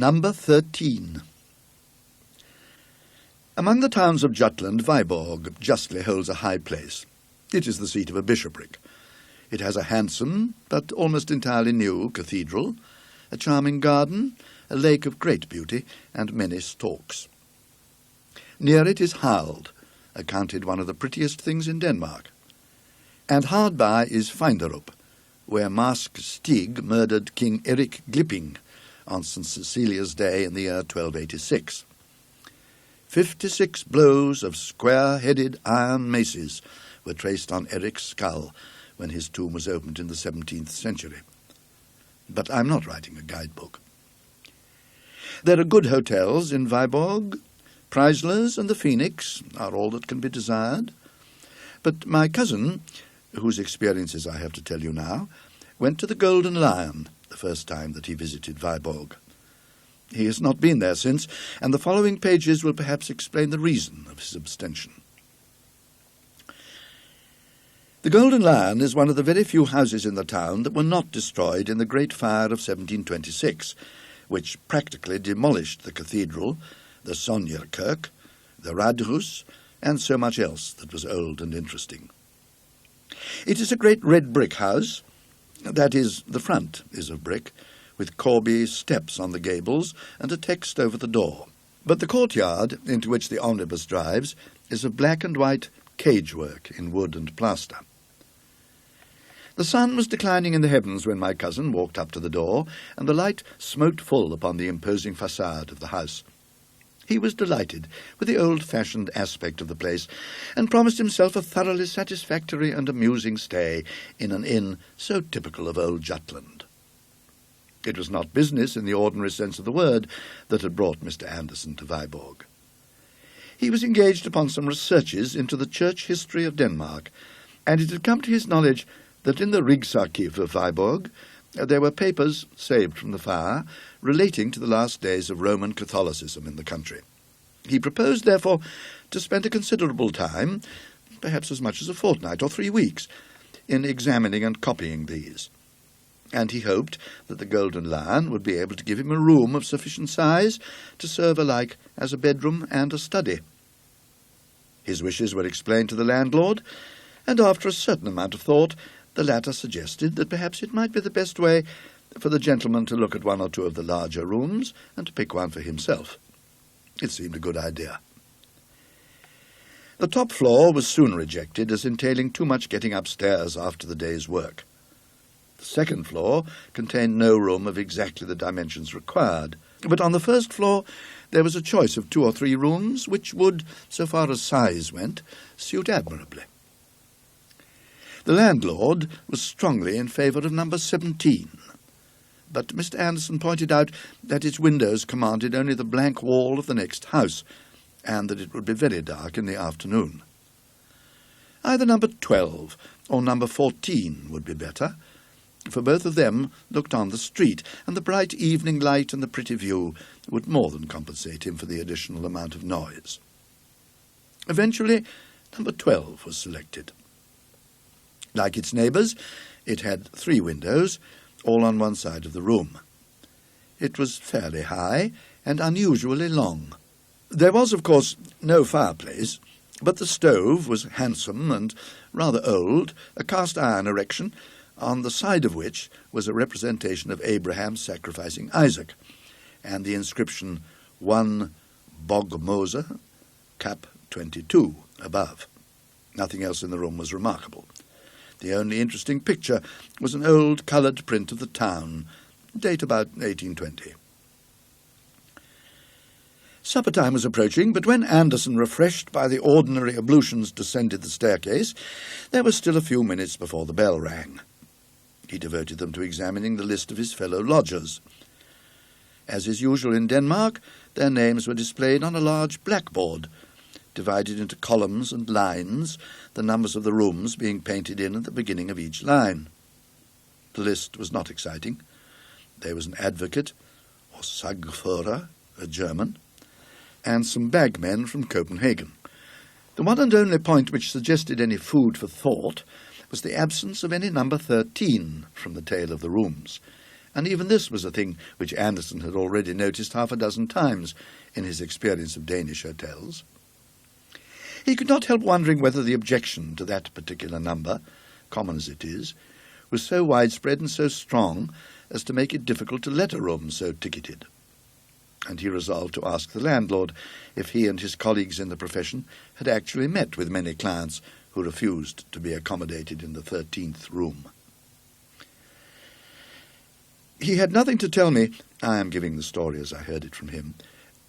Number 13. Among the towns of Jutland, Viborg justly holds a high place. It is the seat of a bishopric. It has a handsome, but almost entirely new, cathedral, a charming garden, a lake of great beauty, and many storks. Near it is Harald, accounted one of the prettiest things in Denmark. And hard by is Finderup, where Mask Stig murdered King Erik Glipping on St. Cecilia's Day in the year 1286. 56 blows of square-headed iron maces were traced on Erik's skull when his tomb was opened in the 17th century. But I'm not writing a guidebook. There are good hotels in Viborg. Preisler's and the Phoenix are all that can be desired. But my cousin, whose experiences I have to tell you now, went to the Golden Lion the first time that he visited Viborg. He has not been there since, and the following pages will perhaps explain the reason of his abstention. The Golden Lion is one of the very few houses in the town that were not destroyed in the Great Fire of 1726, which practically demolished the cathedral, the Sonjerkirk, the Radhus, and so much else that was old and interesting. It is a great red brick house. That is, the front is of brick, with corby steps on the gables and a text over the door. But the courtyard, into which the omnibus drives, is of black and white cagework in wood and plaster. The sun was declining in the heavens when my cousin walked up to the door, and the light smote full upon the imposing facade of the house. He was delighted with the old-fashioned aspect of the place, and promised himself a thoroughly satisfactory and amusing stay in an inn so typical of old Jutland. It was not business in the ordinary sense of the word that had brought Mr. Anderson to Viborg. He was engaged upon some researches into the church history of Denmark, and it had come to his knowledge that in the Rigsarkiv of Viborg there were papers, saved from the fire, relating to the last days of Roman Catholicism in the country. He proposed, therefore, to spend a considerable time, perhaps as much as a fortnight or 3 weeks, in examining and copying these. And he hoped that the Golden Lion would be able to give him a room of sufficient size to serve alike as a bedroom and a study. His wishes were explained to the landlord, and after a certain amount of thought, the latter suggested that perhaps it might be the best way for the gentleman to look at 1 or 2 of the larger rooms and to pick one for himself. It seemed a good idea. The top floor was soon rejected as entailing too much getting upstairs after the day's work. The second floor contained no room of exactly the dimensions required, but on the first floor there was a choice of 2 or 3 rooms which would, so far as size went, suit admirably. The landlord was strongly in favour of number 17, but Mr. Anderson pointed out that its windows commanded only the blank wall of the next house, and that it would be very dark in the afternoon. Either number 12 or number 14 would be better, for both of them looked on the street, and the bright evening light and the pretty view would more than compensate him for the additional amount of noise. Eventually, number 12 was selected. Like its neighbours, it had 3 windows, all on one side of the room. It was fairly high and unusually long. There was, of course, no fireplace, but the stove was handsome and rather old, a cast-iron erection, on the side of which was a representation of Abraham sacrificing Isaac, and the inscription 1 Bogmose, cap 22, above. Nothing else in the room was remarkable. The only interesting picture was an old coloured print of the town, date about 1820. Supper time was approaching, but when Anderson, refreshed by the ordinary ablutions, descended the staircase, there was still a few minutes before the bell rang. He devoted them to examining the list of his fellow lodgers. As is usual in Denmark, their names were displayed on a large blackboard, divided into columns and lines, the numbers of the rooms being painted in at the beginning of each line. The list was not exciting. There was an advocate, or sagfører, a German, and some bagmen from Copenhagen. The one and only point which suggested any food for thought was the absence of any number 13 from the tale of the rooms, and even this was a thing which Anderson had already noticed half a dozen times in his experience of Danish hotels. He could not help wondering whether the objection to that particular number, common as it is, was so widespread and so strong as to make it difficult to let a room so ticketed. And he resolved to ask the landlord if he and his colleagues in the profession had actually met with many clients who refused to be accommodated in the 13th room. He had nothing to tell me, I am giving the story as I heard it from him,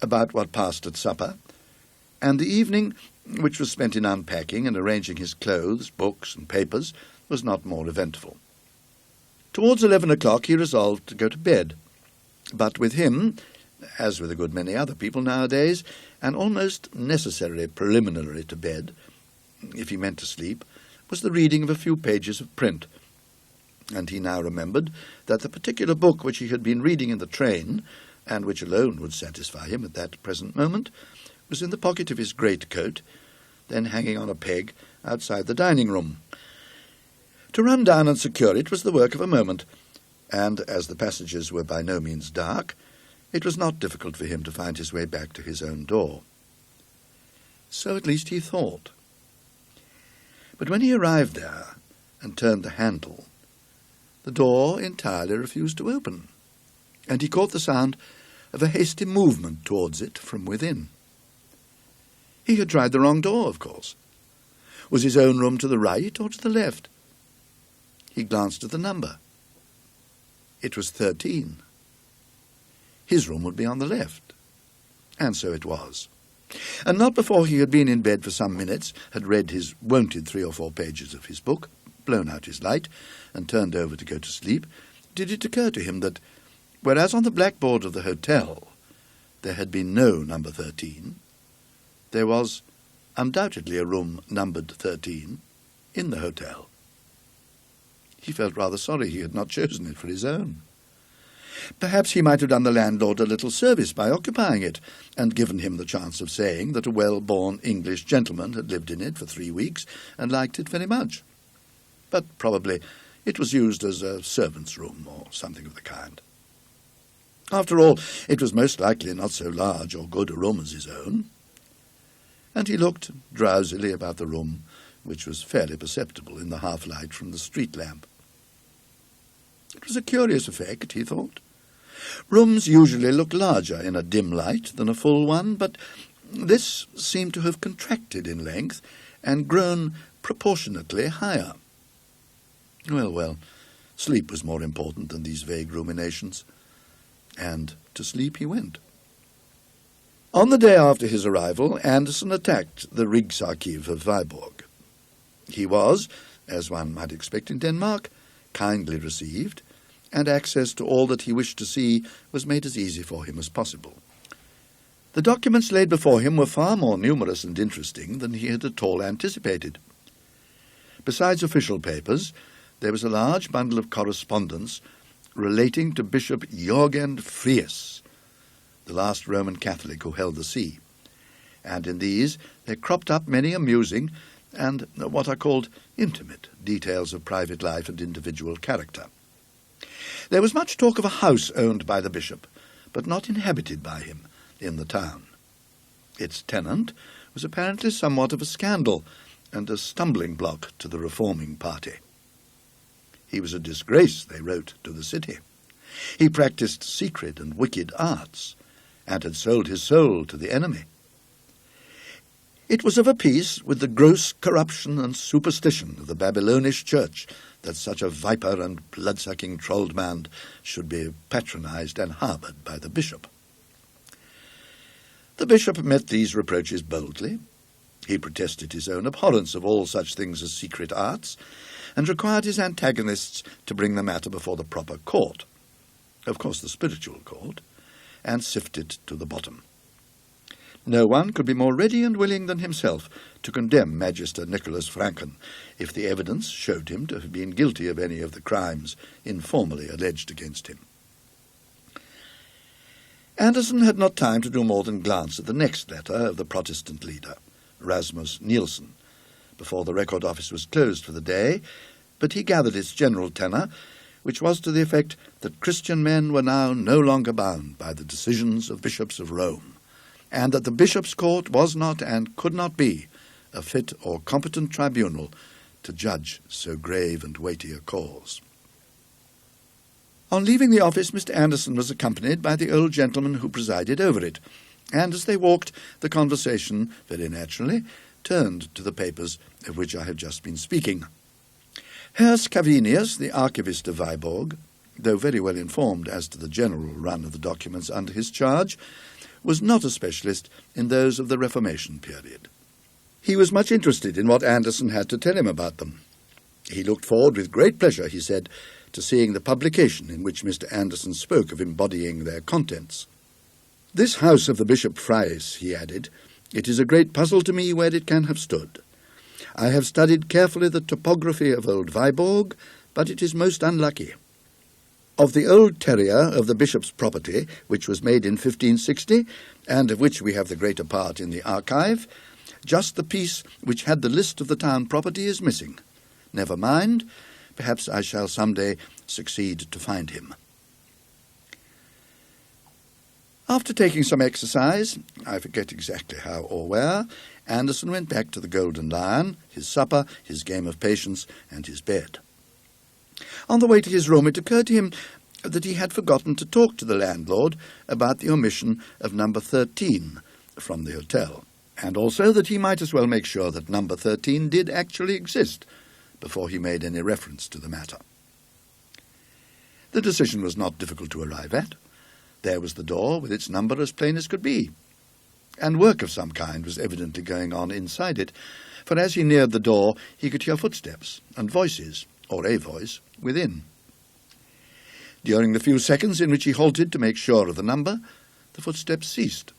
about what passed at supper, and the evening, which was spent in unpacking and arranging his clothes, books, and papers, was not more eventful. Towards 11 o'clock he resolved to go to bed, but with him, as with a good many other people nowadays, an almost necessary preliminary to bed, if he meant to sleep, was the reading of a few pages of print. And he now remembered that the particular book which he had been reading in the train, and which alone would satisfy him at that present moment, was in the pocket of his greatcoat, then hanging on a peg outside the dining-room. To run down and secure it was the work of a moment, and as the passages were by no means dark, it was not difficult for him to find his way back to his own door. So at least he thought. But when he arrived there and turned the handle, the door entirely refused to open, and he caught the sound of a hasty movement towards it from within. He had tried the wrong door, of course. Was his own room to the right or to the left? He glanced at the number. It was 13. His room would be on the left. And so it was. And not before he had been in bed for some minutes, had read his wonted 3 or 4 pages of his book, blown out his light, and turned over to go to sleep, did it occur to him that, whereas on the blackboard of the hotel there had been no number 13, there was undoubtedly a room numbered 13 in the hotel. He felt rather sorry he had not chosen it for his own. Perhaps he might have done the landlord a little service by occupying it, and given him the chance of saying that a well-born English gentleman had lived in it for 3 weeks and liked it very much. But probably it was used as a servant's room or something of the kind. After all, it was most likely not so large or good a room as his own. And he looked drowsily about the room, which was fairly perceptible in the half-light from the street lamp. It was a curious effect, he thought. Rooms usually look larger in a dim light than a full one, but this seemed to have contracted in length and grown proportionately higher. Well, sleep was more important than these vague ruminations, and to sleep he went. On the day after his arrival, Anderson attacked the Rigsarkiv of Viborg. He was, as one might expect in Denmark, kindly received, and access to all that he wished to see was made as easy for him as possible. The documents laid before him were far more numerous and interesting than he had at all anticipated. Besides official papers, there was a large bundle of correspondence relating to Bishop Jørgen Fries, the last Roman Catholic who held the see, and in these there cropped up many amusing and what are called intimate details of private life and individual character. There was much talk of a house owned by the bishop, but not inhabited by him, in the town. Its tenant was apparently somewhat of a scandal and a stumbling block to the reforming party. He was a disgrace, they wrote, to the city. He practised secret and wicked arts, and had sold his soul to the enemy. It was of a piece with the gross corruption and superstition of the Babylonish church that such a viper and blood-sucking troldman should be patronized and harboured by the bishop. The bishop met these reproaches boldly. He protested his own abhorrence of all such things as secret arts, and required his antagonists to bring the matter before the proper court, of course the spiritual court, and sift it to the bottom. No one could be more ready and willing than himself to condemn Magister Nicholas Franken if the evidence showed him to have been guilty of any of the crimes informally alleged against him. Anderson had not time to do more than glance at the next letter of the Protestant leader, Rasmus Nielsen, before the record office was closed for the day, but he gathered its general tenor, which was to the effect that Christian men were now no longer bound by the decisions of bishops of Rome, and that the bishop's court was not and could not be a fit or competent tribunal to judge so grave and weighty a cause. On leaving the office, Mr. Anderson was accompanied by the old gentleman who presided over it, and as they walked, the conversation, very naturally, turned to the papers of which I have just been speaking. Herr Scavenius, the archivist of Viborg, though very well informed as to the general run of the documents under his charge, was not a specialist in those of the Reformation period. He was much interested in what Anderson had to tell him about them. He looked forward with great pleasure, he said, to seeing the publication in which Mr. Anderson spoke of embodying their contents. "This house of the Bishop Fries," he added, "it is a great puzzle to me where it can have stood. I have studied carefully the topography of old Viborg, but it is most unlucky. Of the old terrier of the bishop's property, which was made in 1560, and of which we have the greater part in the archive, just the piece which had the list of the town property is missing. Never mind, perhaps I shall some day succeed to find him." After taking some exercise, I forget exactly how or where, Anderson went back to the Golden Lion, his supper, his game of patience, and his bed. On the way to his room, it occurred to him that he had forgotten to talk to the landlord about the omission of number 13 from the hotel, and also that he might as well make sure that number 13 did actually exist before he made any reference to the matter. The decision was not difficult to arrive at. There was the door, with its number as plain as could be, and work of some kind was evidently going on inside it, for as he neared the door he could hear footsteps and voices, or a voice, within. During the few seconds in which he halted to make sure of the number, the footsteps ceased,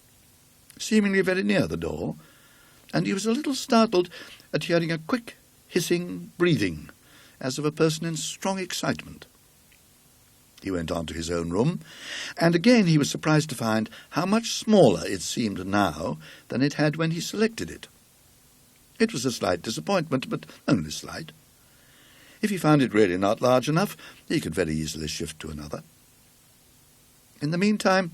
seemingly very near the door, and he was a little startled at hearing a quick, hissing breathing, as of a person in strong excitement. He went on to his own room, and again he was surprised to find how much smaller it seemed now than it had when he selected it. It was a slight disappointment, but only slight. If he found it really not large enough, he could very easily shift to another. In the meantime,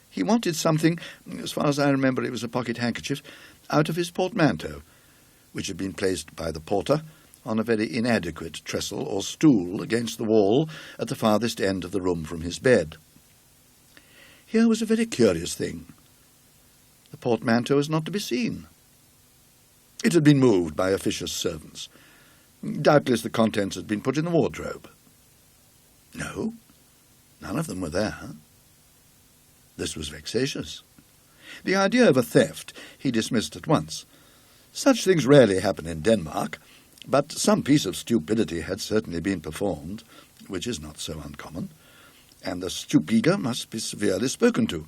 he wanted something, as far as I remember it was a pocket handkerchief, out of his portmanteau, which had been placed by the porter on a very inadequate trestle or stool against the wall at the farthest end of the room from his bed. Here was a very curious thing. The portmanteau was not to be seen. It had been moved by officious servants. Doubtless the contents had been put in the wardrobe. No, none of them were there. This was vexatious. The idea of a theft he dismissed at once. Such things rarely happen in Denmark, but some piece of stupidity had certainly been performed, which is not so uncommon, and the stupiger must be severely spoken to.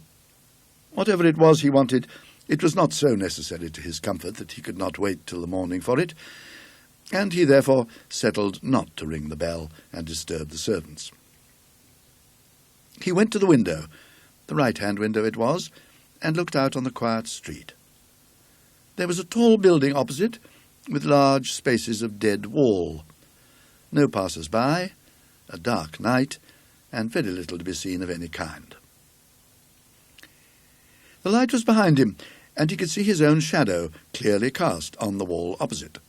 Whatever it was he wanted, it was not so necessary to his comfort that he could not wait till the morning for it, and he therefore settled not to ring the bell and disturb the servants. He went to the window, the right-hand window it was, and looked out on the quiet street. There was a tall building opposite, with large spaces of dead wall. No passers-by, a dark night, and very little to be seen of any kind. The light was behind him, and he could see his own shadow clearly cast on the wall opposite.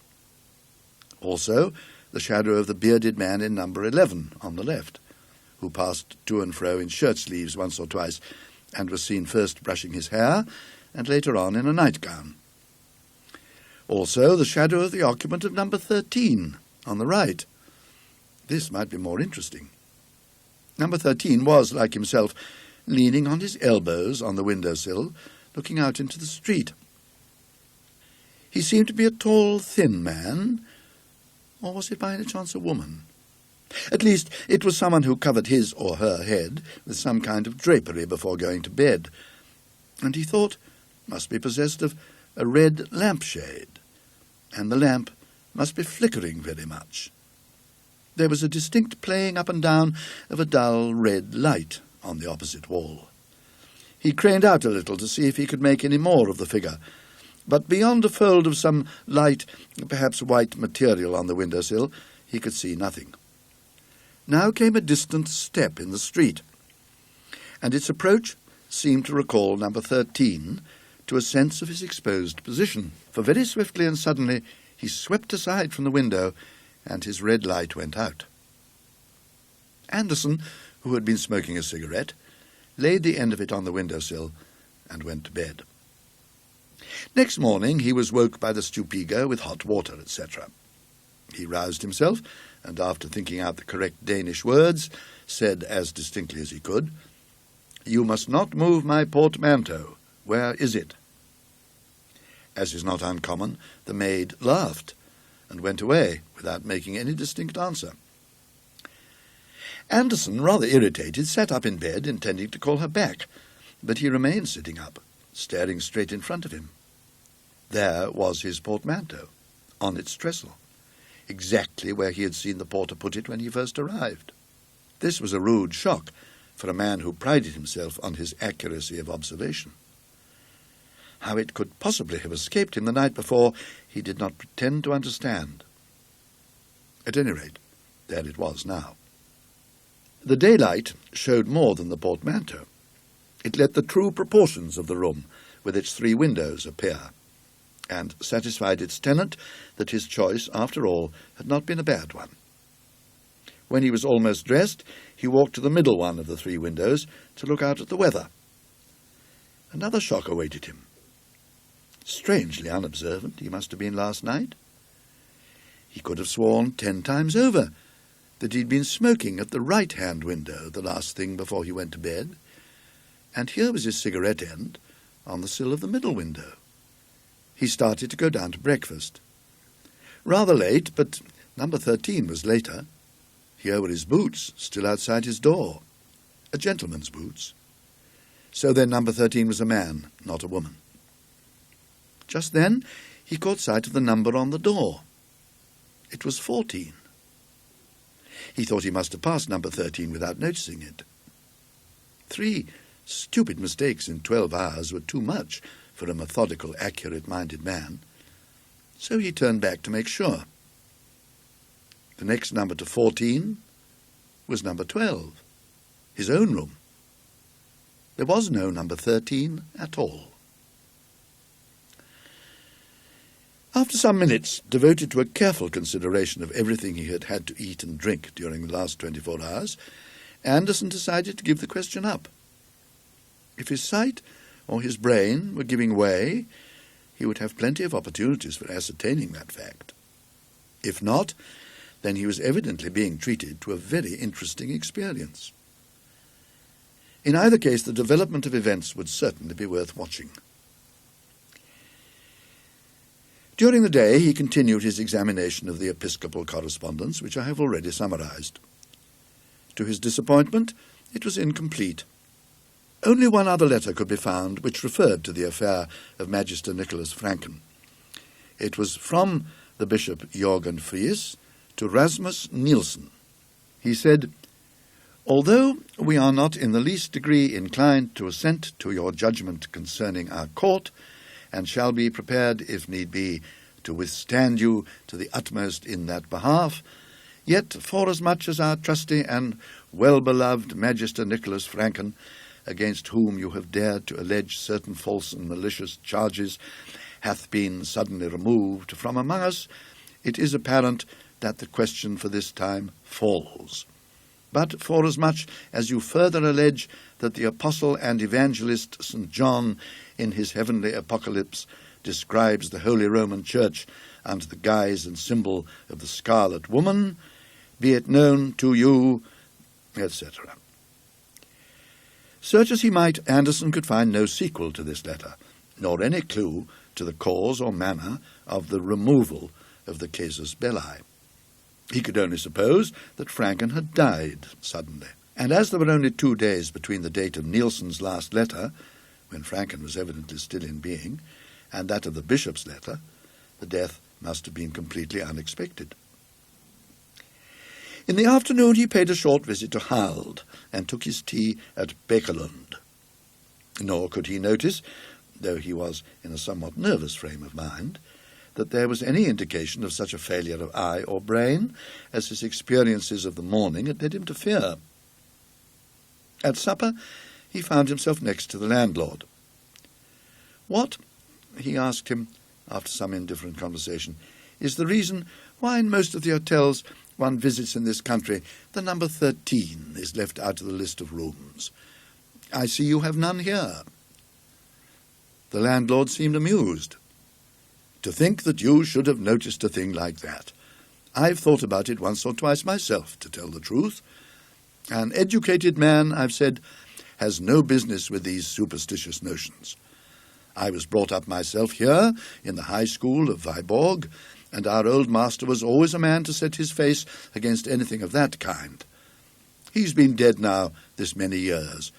Also, the shadow of the bearded man in number 11 on the left, who passed to and fro in shirt-sleeves once or twice, and was seen first brushing his hair, and later on in a nightgown. Also the shadow of the occupant of number 13 on the right. This might be more interesting. Number 13 was, like himself, leaning on his elbows on the window-sill, looking out into the street. He seemed to be a tall, thin man, or was it by any chance a woman? At least, it was someone who covered his or her head with some kind of drapery before going to bed, and he thought must be possessed of a red lampshade, and the lamp must be flickering very much. There was a distinct playing up and down of a dull red light on the opposite wall. He craned out a little to see if he could make any more of the figure, but beyond a fold of some light, perhaps white material on the windowsill, he could see nothing. now came a distant step in the street, and its approach seemed to recall number 13 to a sense of his exposed position, for very swiftly and suddenly he swept aside from the window, and his red light went out. Anderson, who had been smoking a cigarette, laid the end of it on the window-sill and went to bed. Next morning he was woke by the stupego with hot water, etc. He roused himself, and after thinking out the correct Danish words, said as distinctly as he could, "You must not move my portmanteau. Where is it?" As is not uncommon, the maid laughed and went away without making any distinct answer. Anderson, rather irritated, sat up in bed, intending to call her back, but he remained sitting up, staring straight in front of him. There was his portmanteau, on its trestle, exactly where he had seen the porter put it when he first arrived. This was a rude shock for a man who prided himself on his accuracy of observation. How it could possibly have escaped him the night before, he did not pretend to understand. At any rate, there it was now. The daylight showed more than the portmanteau. It let the true proportions of the room, with its 3 windows, appear, and satisfied its tenant that his choice, after all, had not been a bad one. When he was almost dressed, he walked to the middle one of the 3 windows to look out at the weather. Another shock awaited him. Strangely unobservant he must have been last night. He could have sworn 10 times over that he'd been smoking at the right-hand window the last thing before he went to bed, and here was his cigarette end on the sill of the middle window. He started to go down to breakfast. Rather late, but number 13 was later. Here were his boots, still outside his door. A gentleman's boots. So then number 13 was a man, not a woman. Just then he caught sight of the number on the door. It was 14. He thought he must have passed number 13 without noticing it. 3 stupid mistakes in 12 hours were too much for a methodical, accurate-minded man, so he turned back to make sure. The next number to 14 was number 12, his own room. There was no number 13 at all. After some minutes devoted to a careful consideration of everything he had had to eat and drink during the last 24 hours, Anderson decided to give the question up. If his sight or his brain were giving way, he would have plenty of opportunities for ascertaining that fact. If not, then he was evidently being treated to a very interesting experience. In either case, the development of events would certainly be worth watching. During the day he continued his examination of the episcopal correspondence, which I have already summarized. To his disappointment, it was incomplete. Only one other letter could be found which referred to the affair of Magister Nicholas Franken. It was from the Bishop Jørgen Friis to Rasmus Nielsen. He said, "Although we are not in the least degree inclined to assent to your judgment concerning our court, and shall be prepared, if need be, to withstand you to the utmost in that behalf, yet forasmuch as our trusty and well-beloved Magister Nicholas Franken, against whom you have dared to allege certain false and malicious charges, hath been suddenly removed from among us, it is apparent that the question for this time falls. But forasmuch as you further allege that the Apostle and Evangelist St. John, in his heavenly apocalypse, describes the Holy Roman Church under the guise and symbol of the Scarlet Woman, be it known to you," etc. Search as he might, Anderson could find no sequel to this letter, nor any clue to the cause or manner of the removal of the casus belli. He could only suppose that Franken had died suddenly, and as there were only 2 days between the date of Nielsen's last letter, when Franken was evidently still in being, and that of the bishop's letter, the death must have been completely unexpected. In the afternoon he paid a short visit to Hald, and took his tea at Bekelund. Nor could he notice, though he was in a somewhat nervous frame of mind, that there was any indication of such a failure of eye or brain as his experiences of the morning had led him to fear. At supper, he found himself next to the landlord. "What," he asked him, after some indifferent conversation, "is the reason why in most of the hotels one visits in this country the number 13 is left out of the list of rooms? I see you have none here." The landlord seemed amused. "To think that you should have noticed a thing like that. I've thought about it once or twice myself, to tell the truth. An educated man, I've said, has no business with these superstitious notions. I was brought up myself here in the high school of Viborg, and our old master was always a man to set his face against anything of that kind. He's been dead now this many years.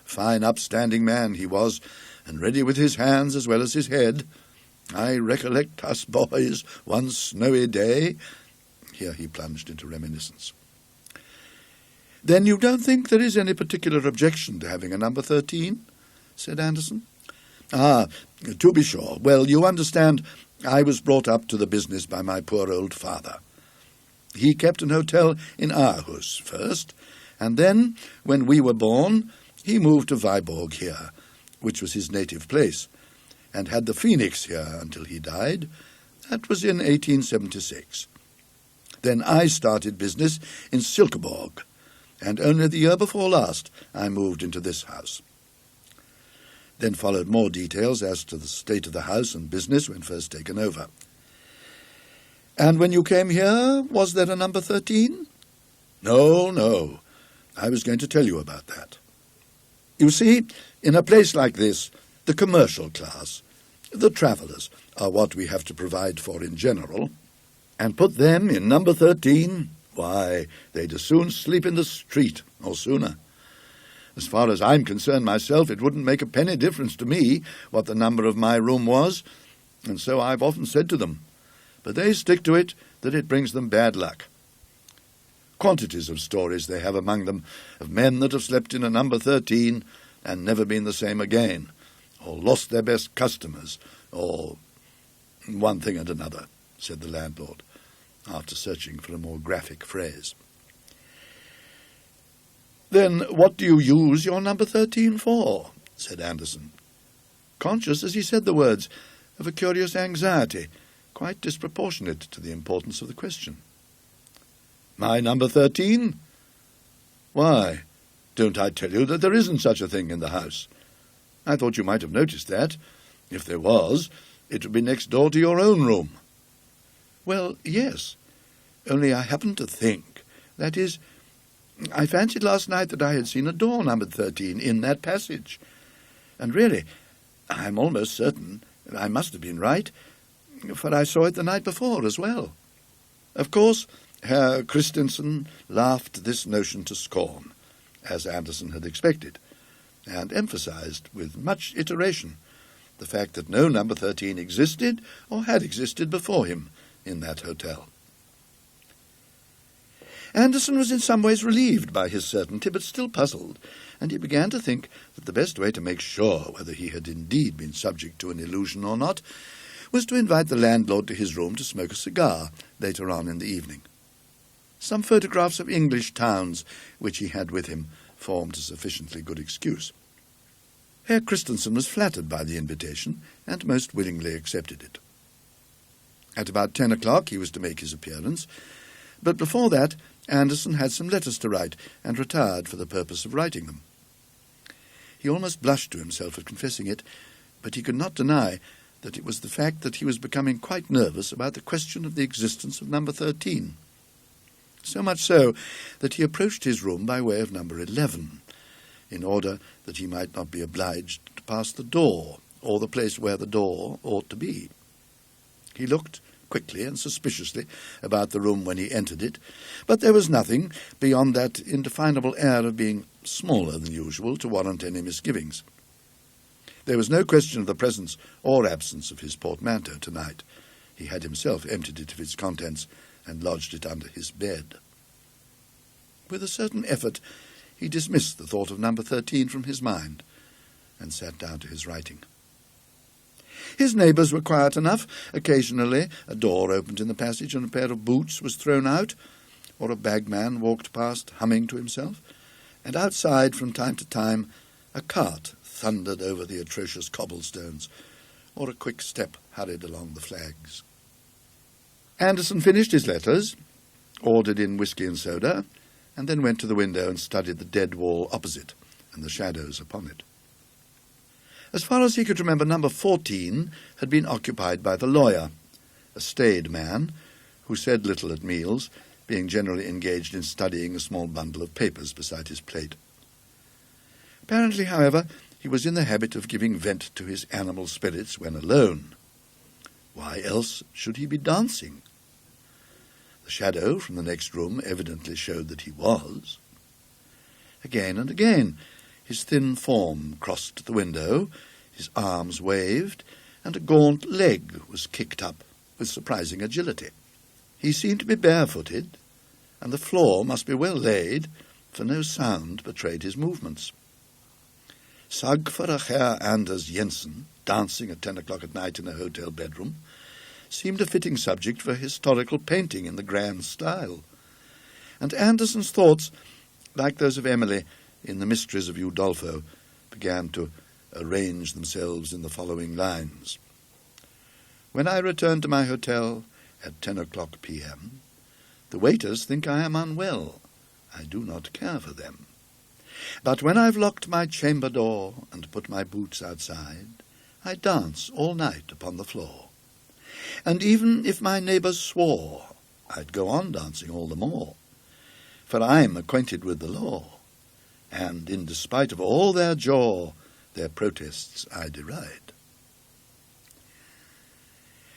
Fine upstanding man he was, and ready with his hands as well as his head. I recollect us boys one snowy day—" Here he plunged into reminiscence. "Then you don't think there is any particular objection to having a number 13? said Anderson. "Ah, to be sure. Well, you understand, I was brought up to the business by my poor old father. He kept an hotel in Aarhus first, and then, when we were born, he moved to Viborg here, which was his native place, and had the Phoenix here until he died. That was in 1876. Then I started business in Silkeborg, and only the year before last I moved into this house." Then followed more details as to the state of the house and business when first taken over. "And when you came here, was there a number 13? No. I was going to tell you about that. You see, in a place like this, the commercial class, the travellers, are what we have to provide for in general, and put them in number 13, why, they'd as soon sleep in the street, or sooner. As far as I'm concerned myself, it wouldn't make a penny difference to me what the number of my room was, and so I've often said to them. But they stick to it that it brings them bad luck. Quantities of stories they have among them of men that have slept in a number 13 and never been the same again, or lost their best customers, or one thing and another," said the landlord, after searching for a more graphic phrase. "Then what do you use your number 13 for?" said Anderson, conscious, as he said the words, of a curious anxiety, quite disproportionate to the importance of the question. "My number 13? Why, don't I tell you that there isn't such a thing in the house? I thought you might have noticed that. If there was, it would be next door to your own room." "Well, yes, only I happened to think, that is, I fancied last night that I had seen a door numbered 13 in that passage, and really, I'm almost certain I must have been right, for I saw it the night before as well." Of course, Herr Christensen laughed this notion to scorn, as Anderson had expected, and emphasized with much iteration the fact that no number 13 existed or had existed before him in that hotel. Anderson was in some ways relieved by his certainty, but still puzzled, and he began to think that the best way to make sure whether he had indeed been subject to an illusion or not was to invite the landlord to his room to smoke a cigar later on in the evening. Some photographs of English towns which he had with him formed a sufficiently good excuse. Herr Christensen was flattered by the invitation, and most willingly accepted it. At about 10 o'clock he was to make his appearance, but before that Anderson had some letters to write, and retired for the purpose of writing them. He almost blushed to himself at confessing it, but he could not deny that it was the fact that he was becoming quite nervous about the question of the existence of number 13. So much so that he approached his room by way of number 11, in order that he might not be obliged to pass the door, or the place where the door ought to be. He looked quickly and suspiciously about the room when he entered it, but there was nothing beyond that indefinable air of being smaller than usual to warrant any misgivings. There was no question of the presence or absence of his portmanteau tonight. He had himself emptied it of its contents and lodged it under his bed. With a certain effort he dismissed the thought of number 13 from his mind, and sat down to his writing. His neighbours were quiet enough. Occasionally a door opened in the passage and a pair of boots was thrown out, or a bagman walked past humming to himself, and outside from time to time a cart thundered over the atrocious cobblestones, or a quick step hurried along the flags. Anderson finished his letters, ordered in whisky and soda, and then went to the window and studied the dead wall opposite and the shadows upon it. As far as he could remember, number 14 had been occupied by the lawyer, a staid man who said little at meals, being generally engaged in studying a small bundle of papers beside his plate. Apparently, however, he was in the habit of giving vent to his animal spirits when alone. Why else should he be dancing? The shadow from the next room evidently showed that he was. Again and again his thin form crossed the window, his arms waved, and a gaunt leg was kicked up with surprising agility. He seemed to be barefooted, and the floor must be well laid, for no sound betrayed his movements. Sag for a Herr Anders Jensen, dancing at 10 o'clock at night in a hotel bedroom, seemed a fitting subject for historical painting in the grand style, and Anderson's thoughts, like those of Emily in The Mysteries of Udolpho, began to arrange themselves in the following lines. When I return to my hotel at 10 o'clock p.m., the waiters think I am unwell. I do not care for them. But when I've locked my chamber door and put my boots outside, I dance all night upon the floor. And even if my neighbours swore, I'd go on dancing all the more, for I'm acquainted with the law, and in despite of all their jaw, their protests I deride.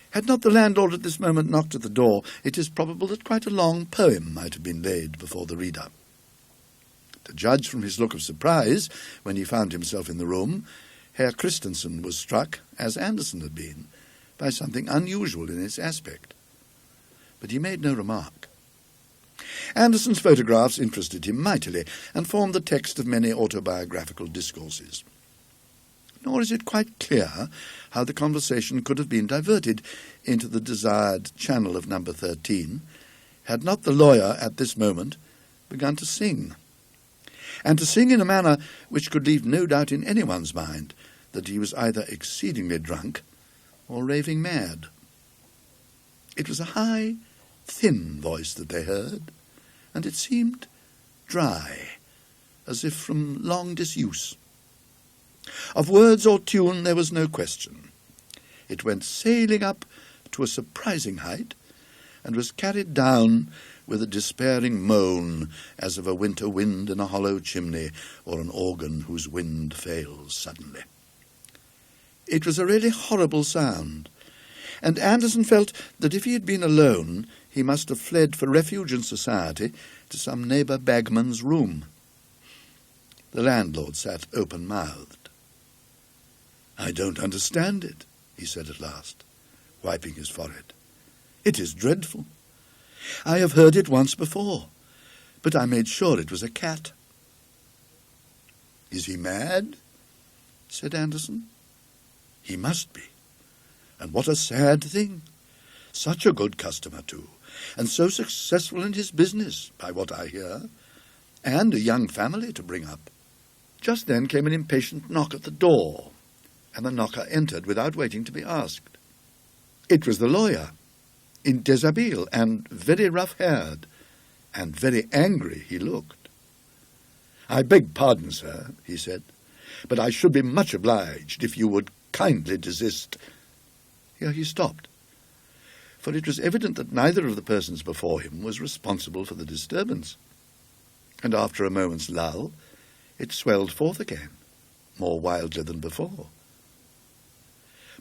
Had not the landlord at this moment knocked at the door, it is probable that quite a long poem might have been laid before the reader. To judge from his look of surprise when he found himself in the room, Herr Christensen was struck, as Anderson had been, by something unusual in its aspect. But he made no remark. Anderson's photographs interested him mightily, and formed the text of many autobiographical discourses. Nor is it quite clear how the conversation could have been diverted into the desired channel of number 13, had not the lawyer at this moment begun to sing, and to sing in a manner which could leave no doubt in anyone's mind that he was either exceedingly drunk or raving mad. It was a high, thin voice that they heard, and it seemed dry, as if from long disuse. Of words or tune there was no question. It went sailing up to a surprising height, and was carried down with a despairing moan, as of a winter wind in a hollow chimney, or an organ whose wind fails suddenly. It was a really horrible sound, and Anderson felt that if he had been alone, he must have fled for refuge in society to some neighbour bagman's room. The landlord sat open-mouthed. "I don't understand it," he said at last, wiping his forehead. "It is dreadful. I have heard it once before, but I made sure it was a cat." "Is he mad?" said Anderson. "He must be. And what a sad thing. Such a good customer, too, and so successful in his business, by what I hear, and a young family to bring up." Just then came an impatient knock at the door, and the knocker entered without waiting to be asked. It was the lawyer, in deshabille, and very rough-haired, and very angry he looked. "I beg pardon, sir," he said, "but I should be much obliged if you would kindly desist." Here he stopped, for it was evident that neither of the persons before him was responsible for the disturbance, and after a moment's lull it swelled forth again, more wildly than before.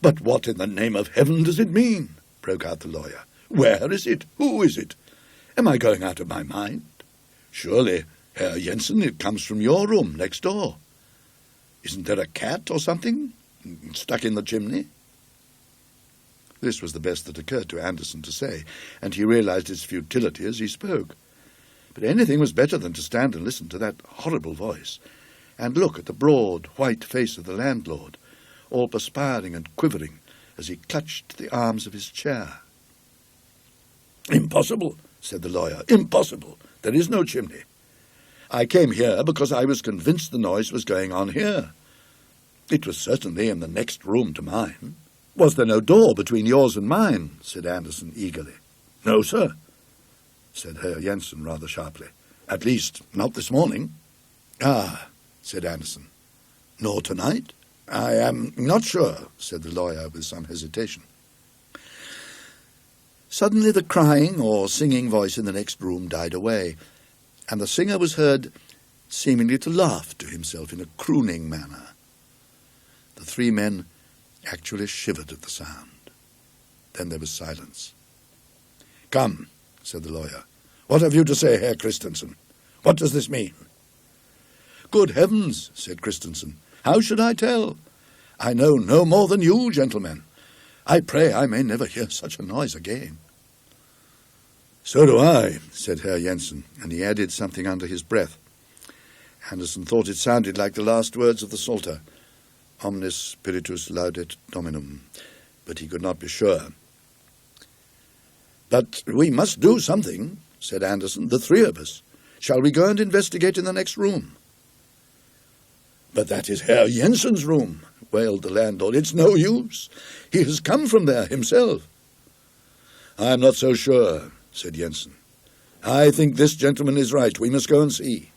"But what in the name of heaven does it mean?" broke out the lawyer. "Where is it? Who is it? Am I going out of my mind? Surely, Herr Jensen, it comes from your room next door. Isn't there a cat or something stuck in the chimney?" This was the best that occurred to Anderson to say, and he realized its futility as he spoke. But anything was better than to stand and listen to that horrible voice, and look at the broad, white face of the landlord, all perspiring and quivering, as he clutched the arms of his chair. "Impossible," said the lawyer. "Impossible. There is no chimney. I came here because I was convinced the noise was going on here. It was certainly in the next room to mine." "Was there no door between yours and mine?" said Anderson eagerly. "No, sir," said Herr Jensen rather sharply. "At least, not this morning." "Ah," said Anderson. "Nor tonight?" "I am not sure," said the lawyer with some hesitation. Suddenly the crying or singing voice in the next room died away, and the singer was heard seemingly to laugh to himself in a crooning manner. The three men actually shivered at the sound. Then there was silence. "Come," said the lawyer. "What have you to say, Herr Christensen? What does this mean?" "Good heavens," said Christensen. "How should I tell? I know no more than you, gentlemen. I pray I may never hear such a noise again." "So do I," said Herr Jensen, and he added something under his breath. Anderson thought it sounded like the last words of the Psalter, "Omnis spiritus laudet Dominum," but he could not be sure. "But we must do something," said Anderson, "the three of us. Shall we go and investigate in the next room?" "But that is Herr Jensen's room," wailed the landlord. "It's no use. He has come from there himself." "I am not so sure," said Jensen. "I think this gentleman is right. We must go and see."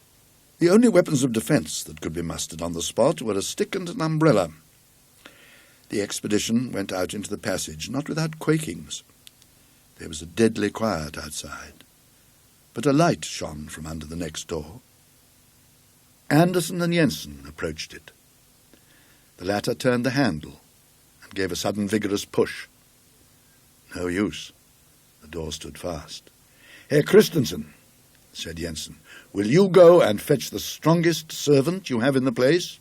The only weapons of defence that could be mustered on the spot were a stick and an umbrella. The expedition went out into the passage, not without quakings. There was a deadly quiet outside, but a light shone from under the next door. Anderson and Jensen approached it. The latter turned the handle and gave a sudden vigorous push. No use. The door stood fast. "Herr Christensen," said Jensen, "will you go and fetch the strongest servant you have in the place?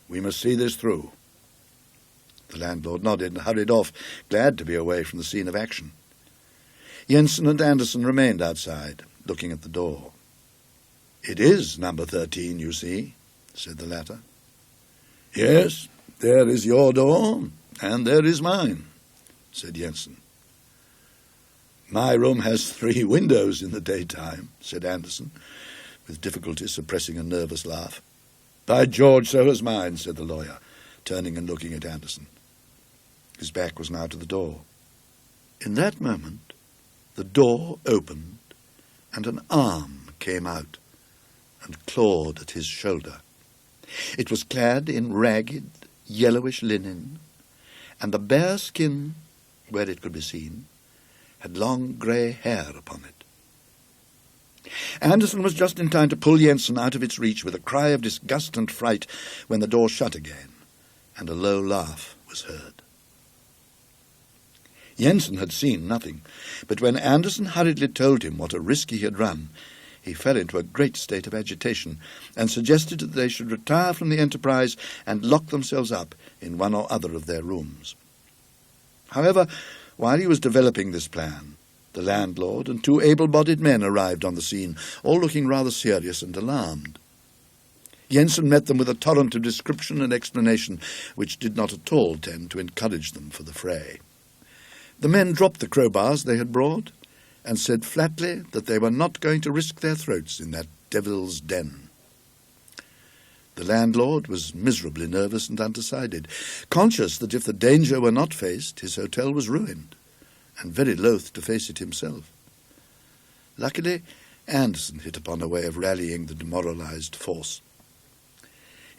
We must see this through." The landlord nodded and hurried off, glad to be away from the scene of action. Jensen and Anderson remained outside, looking at the door. "It is number 13, you see," said the latter. "Yes, there is your door, and there is mine," said Jensen. "My room has 3 windows in the daytime," said Anderson, with difficulty suppressing a nervous laugh. "By George, so has mine," said the lawyer, turning and looking at Anderson. His back was now to the door. In that moment, the door opened, and an arm came out and clawed at his shoulder. It was clad in ragged, yellowish linen, and the bare skin, where it could be seen, had long grey hair upon it. Anderson was just in time to pull Jensen out of its reach with a cry of disgust and fright when the door shut again, and a low laugh was heard. Jensen had seen nothing, but when Anderson hurriedly told him what a risk he had run, he fell into a great state of agitation and suggested that they should retire from the enterprise and lock themselves up in one or other of their rooms. However, while he was developing this plan, the landlord and 2 able-bodied men arrived on the scene, all looking rather serious and alarmed. Jensen met them with a torrent of description and explanation which did not at all tend to encourage them for the fray. The men dropped the crowbars they had brought and said flatly that they were not going to risk their throats in that devil's den. The landlord was miserably nervous and undecided, conscious that if the danger were not faced, his hotel was ruined, and very loath to face it himself. Luckily, Anderson hit upon a way of rallying the demoralized force.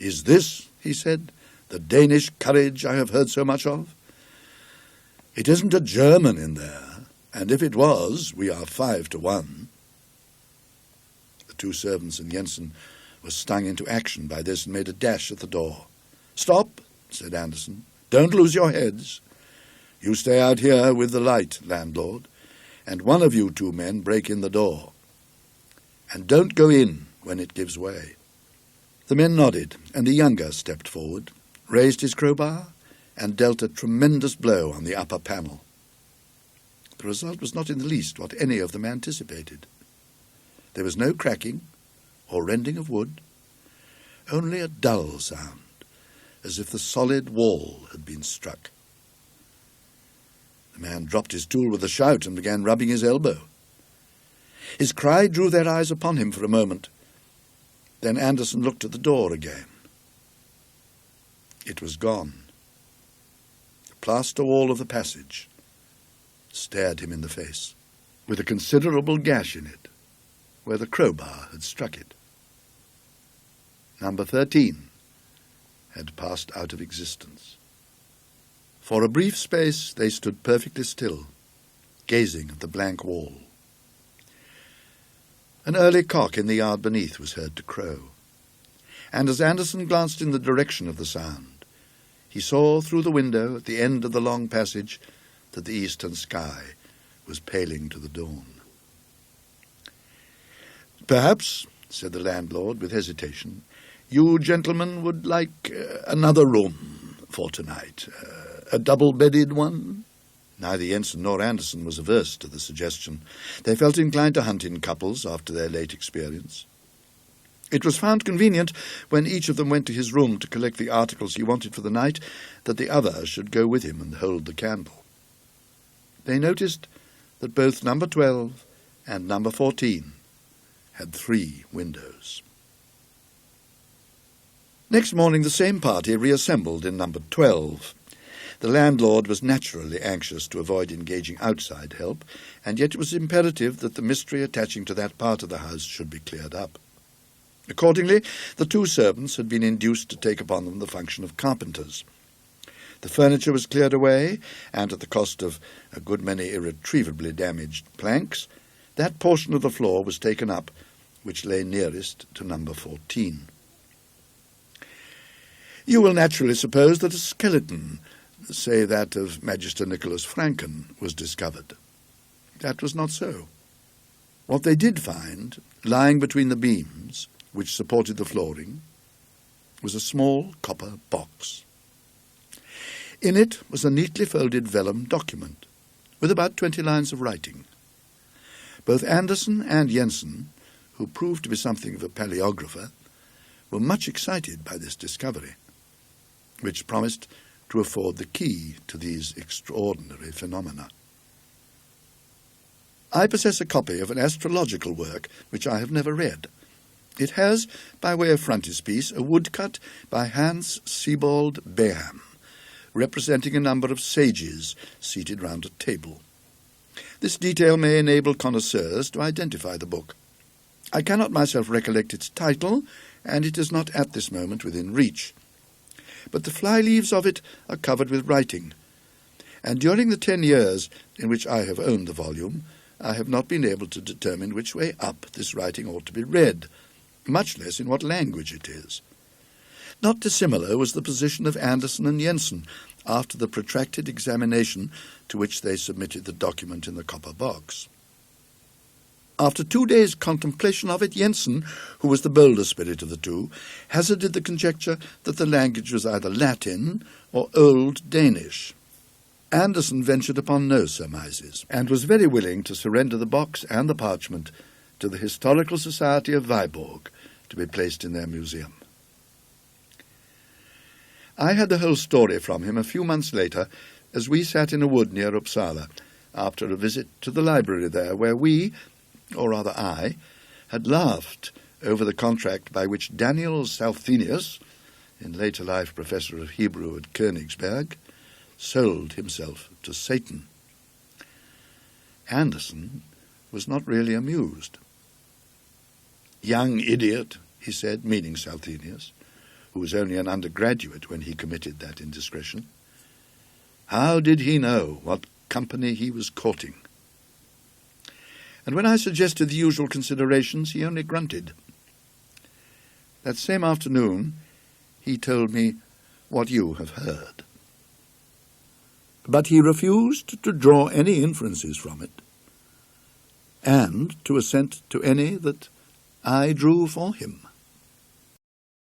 "Is this," he said, "the Danish courage I have heard so much of? It isn't a German in there, and if it was, we are 5 to 1. The 2 servants and Jensen were stung into action by this and made a dash at the door. "Stop," said Anderson. "Don't lose your heads. You stay out here with the light, landlord, and one of you 2 men break in the door. And don't go in when it gives way." The men nodded, and the younger stepped forward, raised his crowbar, and dealt a tremendous blow on the upper panel. The result was not in the least what any of them anticipated. There was no cracking or rending of wood, only a dull sound, as if the solid wall had been struck. The man dropped his tool with a shout and began rubbing his elbow. His cry drew their eyes upon him for a moment. Then Anderson looked at the door again. It was gone. The plaster wall of the passage stared him in the face, with a considerable gash in it, where the crowbar had struck it. Number 13 had passed out of existence. For a brief space they stood perfectly still, gazing at the blank wall. An early cock in the yard beneath was heard to crow, and as Anderson glanced in the direction of the sound, he saw through the window at the end of the long passage that the eastern sky was paling to the dawn. "Perhaps," said the landlord with hesitation, "you gentlemen would like another room for tonight, a double-bedded one?" Neither Jensen nor Anderson was averse to the suggestion. They felt inclined to hunt in couples after their late experience. It was found convenient, when each of them went to his room to collect the articles he wanted for the night, that the other should go with him and hold the candle. They noticed that both number 12 and number 14 had 3 windows. Next morning the same party reassembled in number 12. The landlord was naturally anxious to avoid engaging outside help, and yet it was imperative that the mystery attaching to that part of the house should be cleared up. Accordingly, the 2 servants had been induced to take upon them the function of carpenters. The furniture was cleared away, and at the cost of a good many irretrievably damaged planks, that portion of the floor was taken up which lay nearest to number 14. You will naturally suppose that a skeleton, say that of Magister Nicholas Franken, was discovered. That was not so. What they did find, lying between the beams which supported the flooring, was a small copper box. In it was a neatly folded vellum document, with about 20 lines of writing. Both Anderson and Jensen, who proved to be something of a paleographer, were much excited by this discovery, which promised to afford the key to these extraordinary phenomena. I possess a copy of an astrological work which I have never read. It has, by way of frontispiece, a woodcut by Hans Sebald Beham, representing a number of sages seated round a table. This detail may enable connoisseurs to identify the book. I cannot myself recollect its title, and it is not at this moment within reach. But the fly-leaves of it are covered with writing, and during the 10 years in which I have owned the volume, I have not been able to determine which way up this writing ought to be read, much less in what language it is. Not dissimilar was the position of Anderson and Jensen after the protracted examination to which they submitted the document in the copper box. After 2 days' contemplation of it, Jensen, who was the bolder spirit of the two, hazarded the conjecture that the language was either Latin or Old Danish. Anderson ventured upon no surmises, and was very willing to surrender the box and the parchment to the Historical Society of Viborg to be placed in their museum. I had the whole story from him a few months later, as we sat in a wood near Uppsala, after a visit to the library there, where we, or rather I, had laughed over the contract by which Daniel Salthenius, in later life professor of Hebrew at Königsberg, sold himself to Satan. Anderson was not really amused. "Young idiot," he said, meaning Salthenius, who was only an undergraduate when he committed that indiscretion. How did he know what company he was courting? And when I suggested the usual considerations, he only grunted. That same afternoon, he told me what you have heard. But he refused to draw any inferences from it, and to assent to any that I drew for him.